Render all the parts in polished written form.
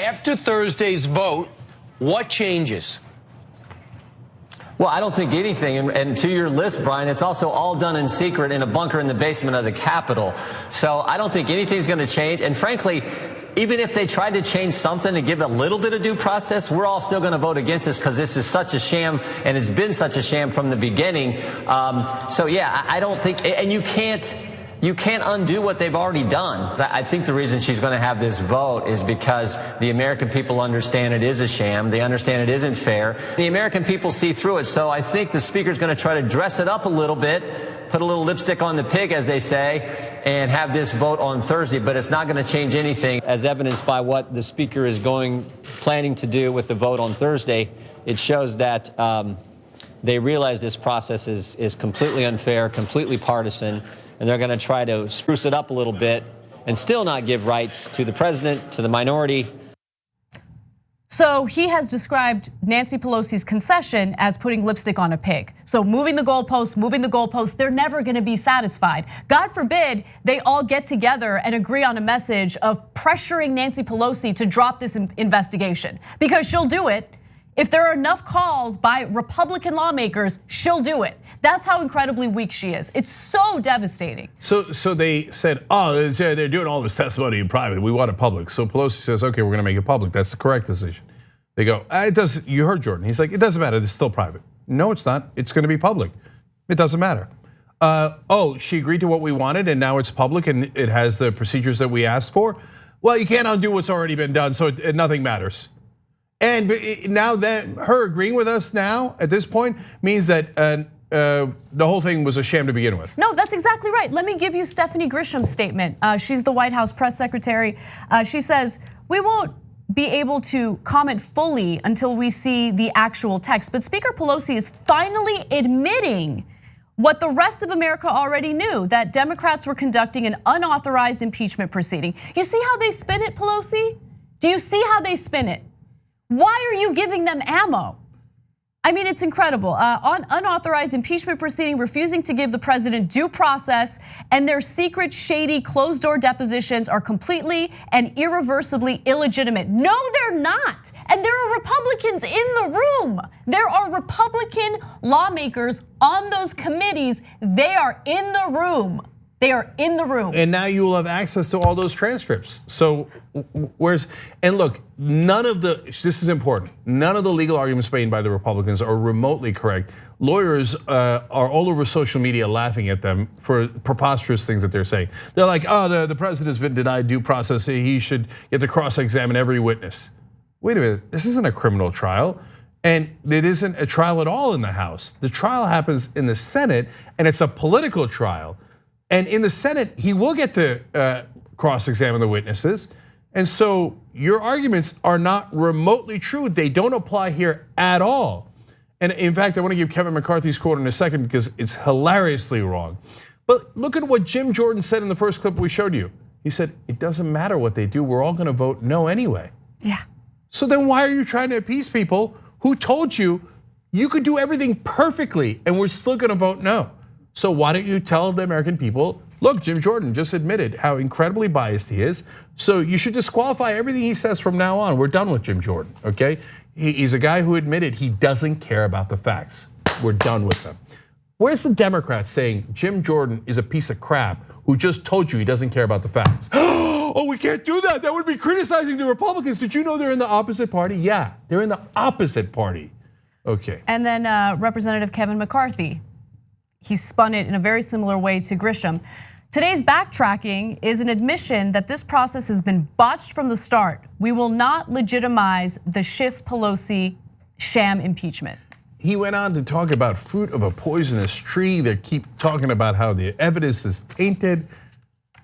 after Thursday's vote, what changes? Well, I don't think anything, and to your list, Brian, it's also all done in secret in a bunker in the basement of the Capitol. So I don't think anything's going to change. And frankly, even if they tried to change something to give a little bit of due process, we're all still going to vote against this because this is such a sham, and it's been such a sham from the beginning. So yeah, I don't think, and you can't undo what they've already done. I think the reason she's going to have this vote is because the American people understand it is a sham. They understand it isn't fair. The American people see through it. So I think the speaker's going to try to dress it up a little bit, put a little lipstick on the pig, as they say, and have this vote on Thursday. But it's not going to change anything, as evidenced by what the speaker is planning to do with the vote on Thursday. It shows that they realize this process is completely unfair, completely partisan, and they're going to try to spruce it up a little bit and still not give rights to the president, to the minority. So he has described Nancy Pelosi's concession as putting lipstick on a pig. So moving the goalposts, they're never gonna be satisfied. God forbid they all get together and agree on a message of pressuring Nancy Pelosi to drop this investigation, because she'll do it. If there are enough calls by Republican lawmakers, she'll do it. That's how incredibly weak she is. It's so devastating. So they said, oh, they're doing all this testimony in private. We want it public. So Pelosi says, okay, we're gonna make it public. That's the correct decision. They go, it doesn't, you heard Jordan. He's like, it doesn't matter, it's still private. No, it's not, it's gonna be public. It doesn't matter. Oh, she agreed to what we wanted and now it's public and it has the procedures that we asked for. Well, you can't undo what's already been done, so nothing matters. And now that her agreeing with us now at this point means that the whole thing was a sham to begin with. No, that's exactly right. Let me give you Stephanie Grisham's statement. She's the White House press secretary. She says, we won't be able to comment fully until we see the actual text. But Speaker Pelosi is finally admitting what the rest of America already knew, that Democrats were conducting an unauthorized impeachment proceeding. You see how they spin it, Pelosi? Do you see how they spin it? Why are you giving them ammo? I mean, it's incredible. On unauthorized impeachment proceeding, refusing to give the president due process, and their secret, shady, closed-door depositions are completely and irreversibly illegitimate. No, they're not. And there are Republicans in the room. There are Republican lawmakers on those committees. They are in the room. They are in the room. And now you will have access to all those transcripts. So and look, this is important. None of the legal arguments made by the Republicans are remotely correct. Lawyers are all over social media laughing at them for preposterous things that they're saying. They're like, oh, the president's been denied due process. He should get to cross-examine every witness. Wait a minute, this isn't a criminal trial. And it isn't a trial at all in the House. The trial happens in the Senate and it's a political trial. And in the Senate, he will get to cross-examine the witnesses. And so your arguments are not remotely true. They don't apply here at all. And in fact, I want to give Kevin McCarthy's quote in a second because it's hilariously wrong. But look at what Jim Jordan said in the first clip we showed you. He said, it doesn't matter what they do, we're all gonna vote no anyway. Yeah. So then why are you trying to appease people who told you you could do everything perfectly and we're still gonna vote no? So why don't you tell the American people, look, Jim Jordan just admitted how incredibly biased he is. So you should disqualify everything he says from now on. We're done with Jim Jordan, okay? He's a guy who admitted he doesn't care about the facts. We're done with him. Where's the Democrats saying Jim Jordan is a piece of crap who just told you he doesn't care about the facts? Oh, we can't do that. That would be criticizing the Republicans. Did you know they're in the opposite party? Yeah, they're in the opposite party. Okay. And then Representative Kevin McCarthy, he spun it in a very similar way to Grisham. Today's backtracking is an admission that this process has been botched from the start. We will not legitimize the Schiff Pelosi sham impeachment. He went on to talk about fruit of a poisonous tree. They keep talking about how the evidence is tainted.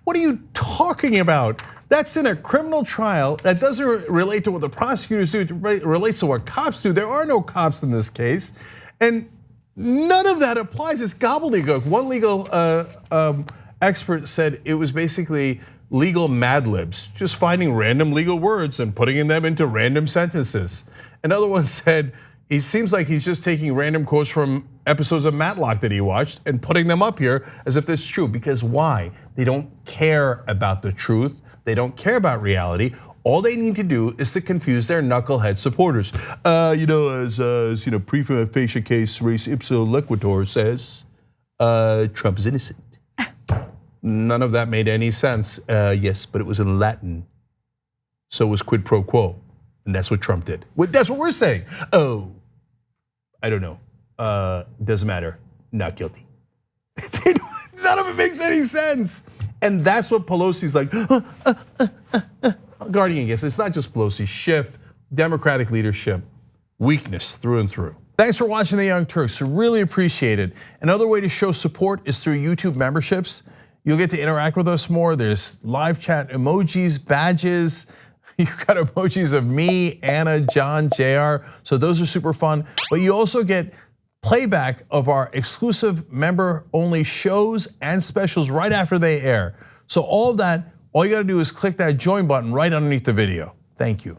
What are you talking about? That's in a criminal trial. That doesn't relate to what the prosecutors do. It relates to what cops do. There are no cops in this case. And none of that applies. It's gobbledygook. One legal expert said it was basically legal Mad Libs, just finding random legal words and putting them into random sentences. Another one said, it seems like he's just taking random quotes from episodes of Matlock that he watched and putting them up here as if that's true. Because why? They don't care about the truth. They don't care about reality. All they need to do is to confuse their knucklehead supporters. As prima facie case res ipsa loquitur says, Trump is innocent. None of that made any sense. Yes, but it was in Latin. So it was quid pro quo. And that's what Trump did. That's what we're saying. Oh, I don't know. Doesn't matter. Not guilty. None of it makes any sense. And that's what Pelosi's like, guarding against. It's not just Pelosi, Schiff, Democratic leadership, weakness through and through. Thanks for watching The Young Turks, really appreciate it. Another way to show support is through YouTube memberships. You'll get to interact with us more. There's live chat emojis, badges. You've got emojis of me, Anna, John, JR. So those are super fun. But you also get playback of our exclusive member-only shows and specials right after they air. So all of that, all you gotta do is click that join button right underneath the video. Thank you.